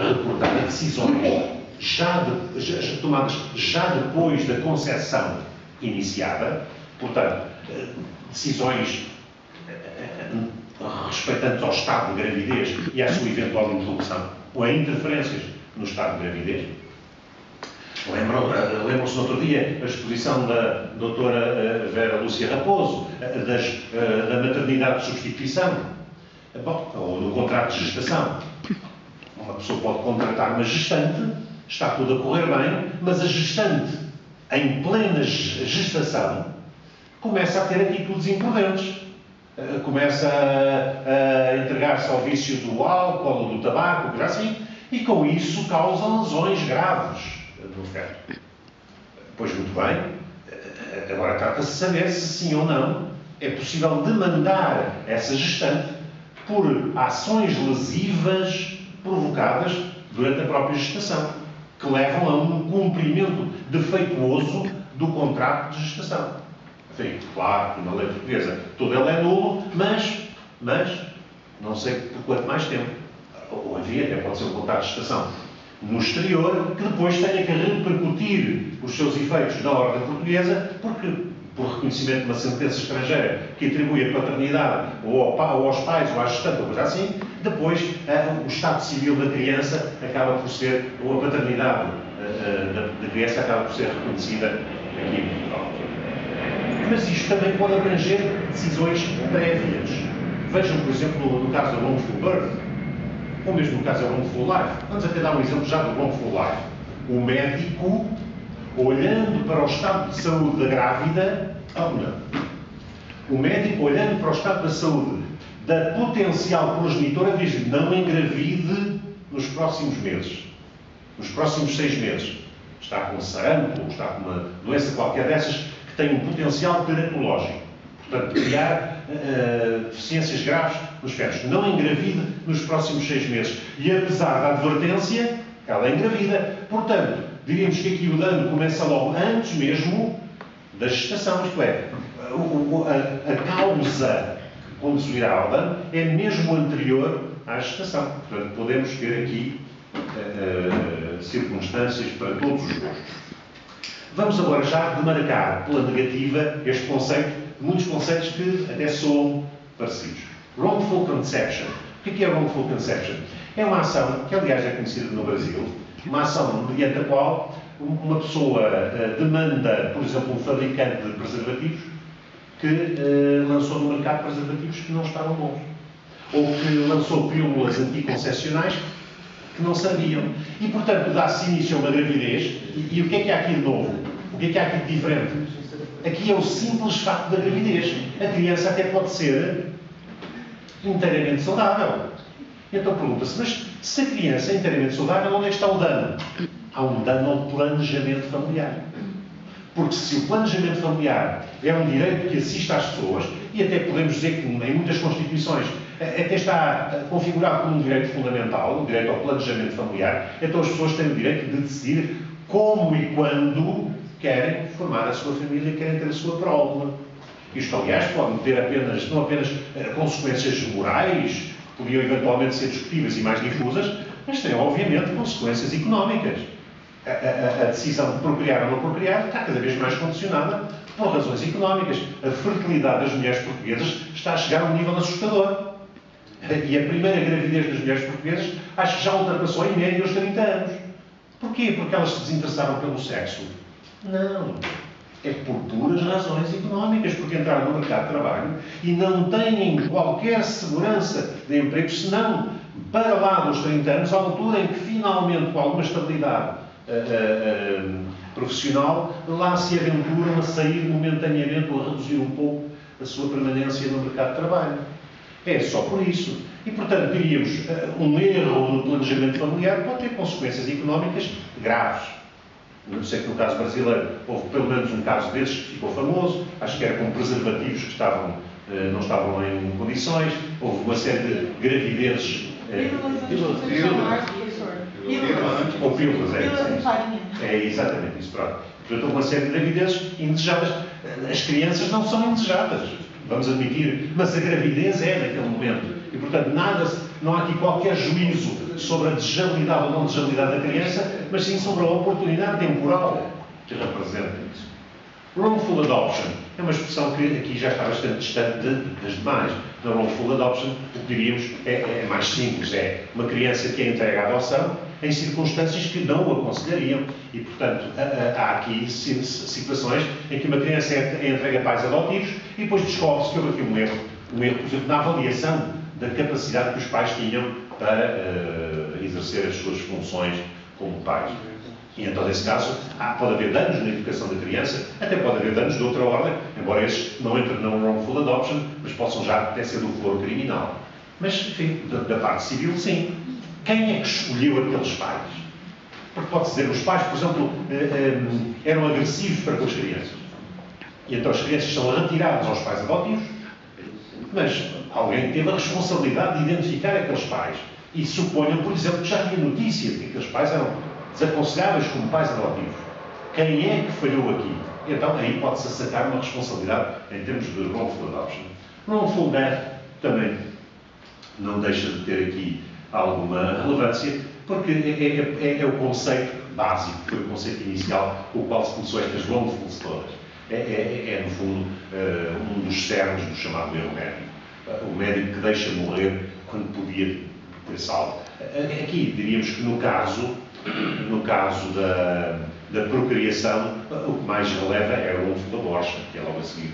reportar decisões tomadas já depois da concepção iniciada, portanto, decisões respeitantes ao estado de gravidez e à sua eventual interrupção, ou a interferências no estado de gravidez. Lembram-se no outro dia a exposição da doutora Vera Lúcia Raposo, da maternidade de substituição, ou do contrato de gestação. Uma pessoa pode contratar uma gestante, está tudo a correr bem, mas a gestante, em plena gestação, começa a ter atitudes imprudentes. Começa a entregar-se ao vício do álcool, do tabaco, coisa assim, e com isso causa lesões graves no feto. Pois muito bem, agora trata-se de saber se sim ou não é possível demandar essa gestante por ações lesivas provocadas durante a própria gestação, que levam a um cumprimento defeituoso do contrato de gestação. Enfim, claro que na lei portuguesa todo ele é nulo, mas não sei por quanto mais tempo. Ou enfim, até pode ser um contrato de gestação no exterior, que depois tenha que repercutir os seus efeitos na ordem portuguesa, porque, por reconhecimento de uma sentença estrangeira que atribui a paternidade ou aos pais ou à gestante, ou coisa assim, depois o estado civil da criança acaba por ser, ou a paternidade da criança acaba por ser reconhecida aqui em Portugal. Mas isto também pode abranger decisões prévias. Vejam, por exemplo, no caso da Wrongful Birth, ou mesmo no caso da Wrongful Life. Vamos até dar um exemplo já do Wrongful Life. O médico, olhando para o estado de saúde da grávida, o médico, olhando para o estado da saúde da potencial progenitora, diz-lhe: não engravide nos próximos meses, nos próximos 6 meses. Está com sarampo, ou está com uma doença qualquer dessas que tem um potencial teratológico. Portanto, criar deficiências graves nos fetos. Não engravide nos próximos 6 meses. E apesar da advertência, ela engravida. Portanto, diríamos que aqui o dano começa logo antes mesmo da gestação, isto é, a causa que conduzirá ao dano é mesmo anterior à gestação. Portanto, podemos ter aqui circunstâncias para todos os gostos. Vamos agora já demarcar pela negativa este conceito, muitos conceitos que até soam parecidos. Wrongful conception. O que é wrongful conception? É uma ação que, aliás, é conhecida no Brasil, uma ação mediante a qual uma pessoa demanda, por exemplo, um fabricante de preservativos que lançou no mercado preservativos que não estavam bons. Ou que lançou pílulas anticoncepcionais que não sabiam. E, portanto, dá-se início a uma gravidez. E o que é que há aqui de novo? O que é que há aqui de diferente? Aqui é o simples facto da gravidez. A criança até pode ser inteiramente saudável. Então pergunta-se, mas se a criança é inteiramente saudável, onde é que está o dano? Há um dano ao planejamento familiar. Porque se o planejamento familiar é um direito que assiste às pessoas, e até podemos dizer que em muitas constituições até está configurado como um direito fundamental, o direito ao planejamento familiar, então as pessoas têm o direito de decidir como e quando querem formar a sua família, querem ter a sua prole. Isto, aliás, pode ter não apenas consequências morais, que podiam eventualmente ser discutíveis e mais difusas, mas tem, obviamente, consequências económicas. A decisão de procriar ou não procriar está cada vez mais condicionada por razões económicas. A fertilidade das mulheres portuguesas está a chegar a um nível assustador. E a primeira gravidez das mulheres portuguesas acho que já ultrapassou em média os 30 anos. Porquê? Porque elas se desinteressaram pelo sexo? Não. É por puras razões económicas, porque entraram no mercado de trabalho e não têm qualquer segurança de emprego, senão para lá dos 30 anos, à altura em que finalmente, com alguma estabilidade profissional, lá se aventuram a sair momentaneamente ou a reduzir um pouco a sua permanência no mercado de trabalho. É só por isso. E, portanto, diríamos, um erro no planejamento familiar pode ter consequências económicas graves. Não sei que no caso brasileiro houve pelo menos um caso desses que ficou famoso, acho que era com preservativos que não estavam em condições, houve uma série de gravidezes. Ou pílulas, é exatamente isso, pronto. Portanto, houve uma série de gravidezes indesejadas. As crianças não são indesejadas, vamos admitir, mas a gravidez é naquele momento. E, portanto, não há aqui qualquer juízo sobre a desejabilidade ou não desejabilidade da criança, mas sim sobre a oportunidade temporal que representa isso. Wrongful adoption é uma expressão que aqui já está bastante distante das demais. Na wrongful adoption, o que diríamos é mais simples, é uma criança que é entregue à adoção em circunstâncias que não o aconselhariam. E, portanto, há aqui situações em que uma criança é entregue a pais adotivos e depois descobre-se que houve aqui um erro, por exemplo, na avaliação da capacidade que os pais tinham para exercer as suas funções como pais. E então, nesse caso, pode haver danos na educação da criança, até pode haver danos de outra ordem, embora estes não entrem na wrongful adoption, mas possam já até ser do foro criminal. Mas, enfim, da parte civil, sim. Quem é que escolheu aqueles pais? Porque pode-se dizer, os pais, por exemplo, eram agressivos para com as crianças. E então as crianças são retiradas aos pais adotivos, mas alguém teve a responsabilidade de identificar aqueles pais. E suponham, por exemplo, que já havia notícia de que aqueles pais eram desaconselháveis como pais adotivos. Quem é que falhou aqui? Então, aí pode-se assacar uma responsabilidade em termos de wrongful adoption. Wrongful death também não deixa de ter aqui alguma relevância, porque é o conceito básico, foi o conceito inicial com o qual se começou estas wrongfuls todas. No fundo, um dos cernos do chamado erro médico. O médico que deixa morrer quando podia ter salvo. Aqui diríamos que no caso da procriação, o que mais releva é o wrongful abortion, que é logo a seguir.